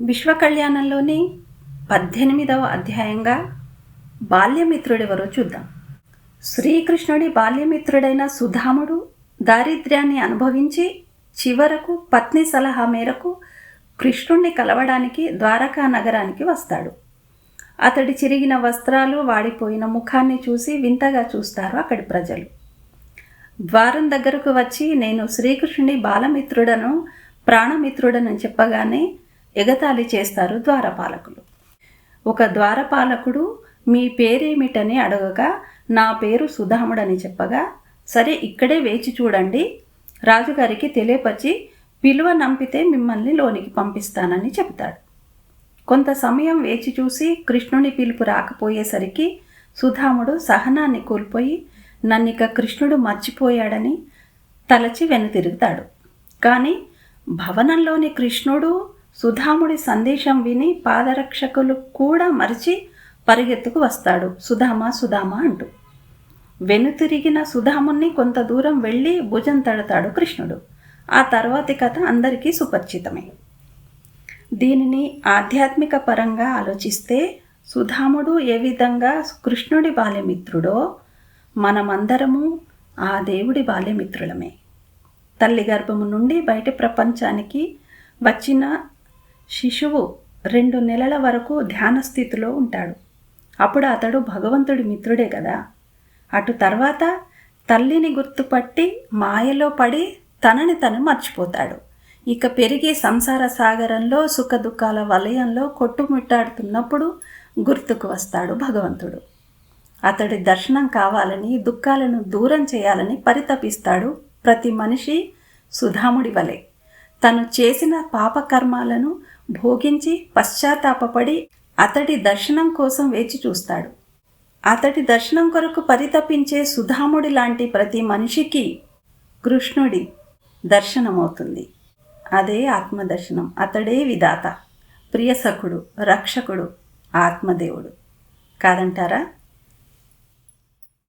విశ్వకళ్యాణంలోని 18వ అధ్యాయంగా బాల్యమిత్రుడెవరో చూద్దాం. శ్రీకృష్ణుడి బాల్యమిత్రుడైన సుధాముడు దారిద్ర్యాన్ని అనుభవించి చివరకు పత్ని సలహా మేరకు కృష్ణుణ్ణి కలవడానికి ద్వారకా నగరానికి వస్తాడు. అతడి చిరిగిన వస్త్రాలు, వాడిపోయిన ముఖాన్ని చూసి వింతగా చూస్తారు అక్కడి ప్రజలు. ద్వారం దగ్గరకు వచ్చి నేను శ్రీకృష్ణుడి బాలమిత్రుడను, ప్రాణమిత్రుడని చెప్పగానే ఎగతాళి చేస్తారు ద్వారపాలకులు. ఒక ద్వారపాలకుడు మీ పేరేమిటని అడగగా నా పేరు సుధాముడని చెప్పగా, సరే ఇక్కడే వేచి చూడండి, రాజుగారికి తెలియపరిచి పిలువ నంపితే మిమ్మల్ని లోనికి పంపిస్తానని చెబుతాడు. కొంత సమయం వేచి చూసి కృష్ణుని పిలుపు రాకపోయేసరికి సుధాముడు సహనాన్ని కోల్పోయి నన్నిక కృష్ణుడు మర్చిపోయాడని తలచి వెనుతిరుగుతాడు. కానీ భవనంలోని కృష్ణుడు సుధాముడి సందేశం విని పాదరక్షకులు కూడా మరిచి పరిగెత్తుకు వస్తాడు, సుధామా సుధామా అంటూ. వెనుతిరిగిన సుధాముణ్ణి కొంత దూరం వెళ్ళి భుజం తడతాడు కృష్ణుడు. ఆ తర్వాతి కథ అందరికీ సుపరిచితమే. దీనిని ఆధ్యాత్మిక పరంగా ఆలోచిస్తే సుధాముడు ఏ విధంగా కృష్ణుడి బాల్యమిత్రుడో మనమందరము ఆ దేవుడి బాల్యమిత్రులమే. తల్లి గర్భము నుండి బయట ప్రపంచానికి వచ్చిన శిశువు 2 నెలల వరకు ధ్యాన స్థితిలో ఉంటాడు. అప్పుడు అతడు భగవంతుడి మిత్రుడే కదా. అటు తర్వాత తల్లిని గుర్తుపట్టి మాయలో పడి తనని తను మర్చిపోతాడు. ఇక పెరిగి సంసార సాగరంలో సుఖ దుఃఖాల వలయంలో కొట్టుమిట్టాడుతున్నప్పుడు గుర్తుకు వస్తాడు భగవంతుడు. అతడి దర్శనం కావాలని, దుఃఖాలను దూరం చేయాలని పరితపిస్తాడు ప్రతి మనిషి సుధాముడి వలె. తను చేసిన పాపకర్మాలను భోగించి పశ్చాత్తాపపడి అతడి దర్శనం కోసం వేచి చూస్తాడు. అతడి దర్శనం కొరకు పరితపించే సుధాముడి లాంటి ప్రతి మనిషికి కృష్ణుడి దర్శనమవుతుంది. అదే ఆత్మదర్శనం. అతడే విధాత, ప్రియసఖుడు, రక్షకుడు, ఆత్మదేవుడు కాదంటారా?